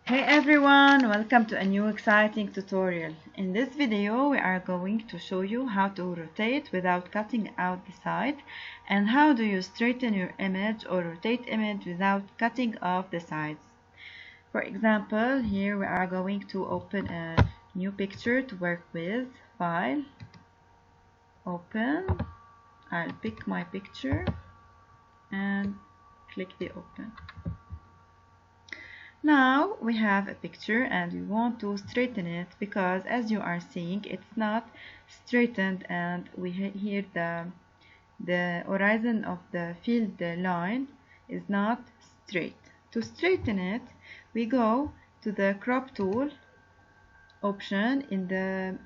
Hey everyone, welcome to a new exciting tutorial. In this video we are going to show you how to rotate without cutting out the side, and how do you straighten your image or rotate image without cutting off the sides. For example, here we are going to open a new picture to work with. File, open. I'll pick my picture and click the open. Now we have a picture and we want to straighten it because, as you are seeing, it's not straightened, and we here the horizon of the field line is not straight. To straighten it, we go to the crop tool option in the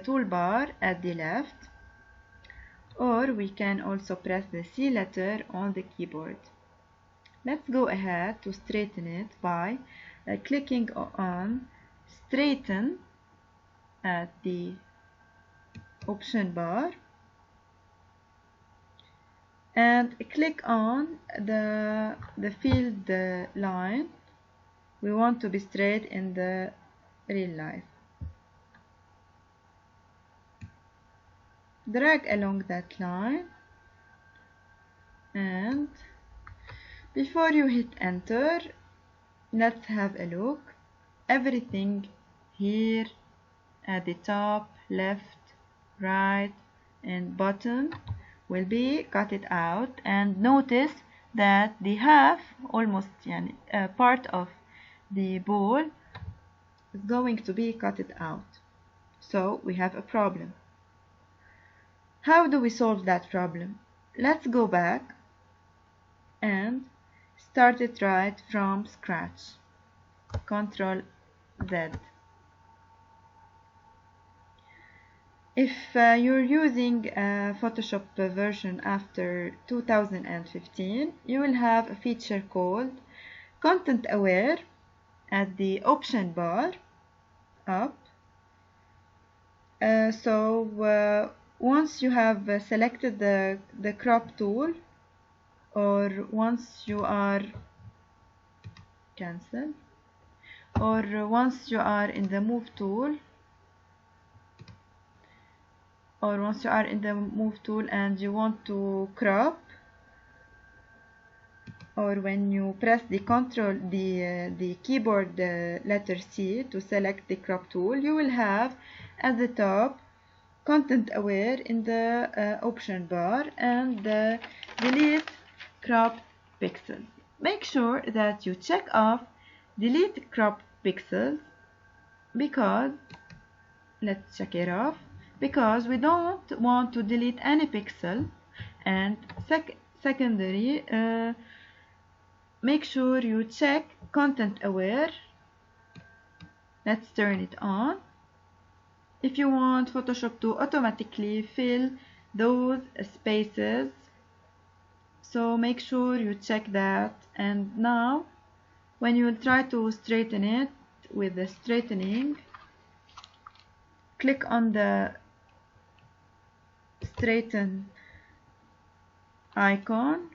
toolbar at the left, or we can also press the C letter on the keyboard. Let's go ahead to straighten it by clicking on straighten at the option bar and click on the field line we want to be straight in the real life. Drag along that line, and before you hit enter, let's have a look. Everything here at the top, left, right and bottom will be cut it out, and notice that the half, almost part of the ball is going to be cut it out. So we have a problem. How do we solve that problem? Let's go back and start it right from scratch. Ctrl Z. If you're using a Photoshop version after 2015, you will have a feature called Content Aware at the option bar up. Once you have selected the crop tool, or once you are cancel, or once you are in the move tool, and you want to crop, or when you press the keyboard letter C to select the crop tool, you will have at the top Content Aware in the option bar and delete crop pixels. Make sure that you check off delete crop pixels, because let's check it off, because we don't want to delete any pixel. And secondary, make sure you check Content Aware. Let's turn it on if you want Photoshop to automatically fill those spaces. So make sure you check that. And now when you will try to straighten it with the straightening, click on the straighten icon,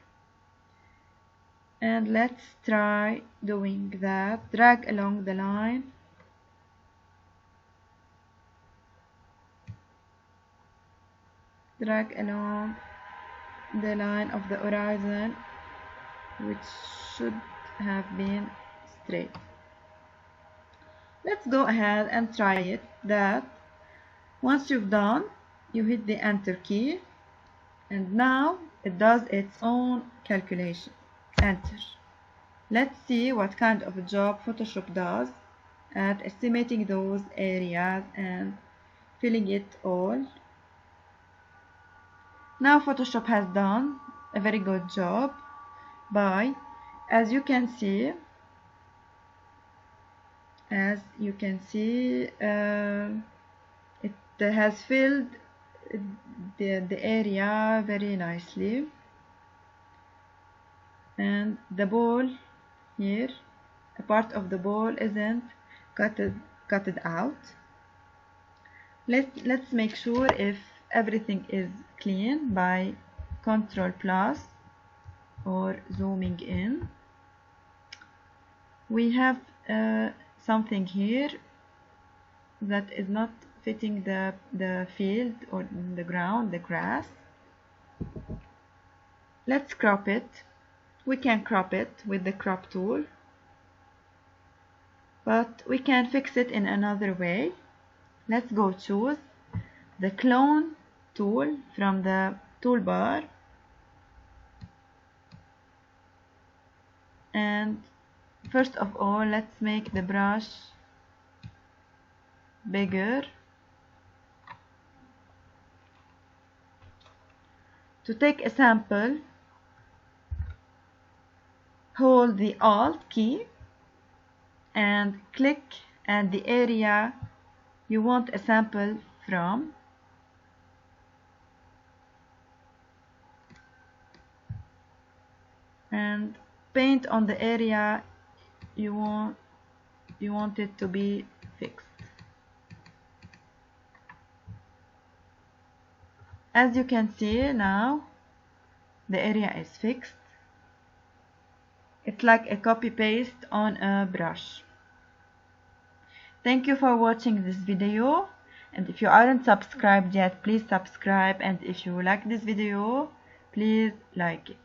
and let's try doing that. Drag along the line, drag along the line of the horizon, which should have been straight. Let's go ahead and try it. That once you've done, you hit the enter key, and now it does its own calculation. Enter. Let's see what kind of a job Photoshop does at estimating those areas and filling it all. Now Photoshop has done a very good job by, as you can see, it has filled the area very nicely, and the ball here, a part of the ball isn't cutted out. Let's make sure if everything is clean by Ctrl plus or zooming in. We have something here that is not fitting the field or the ground, the grass. Let's crop it. We can crop it with the crop tool, but we can fix it in another way. Let's go choose the clone tool from the toolbar, and first of all let's make the brush bigger. To take a sample, hold the Alt key and click at the area you want a sample from. And paint on the area you want it to be fixed. As you can see now, the area is fixed. It's like a copy paste on a brush. Thank you for watching this video, and if you aren't subscribed yet, please subscribe, and if you like this video, please like it.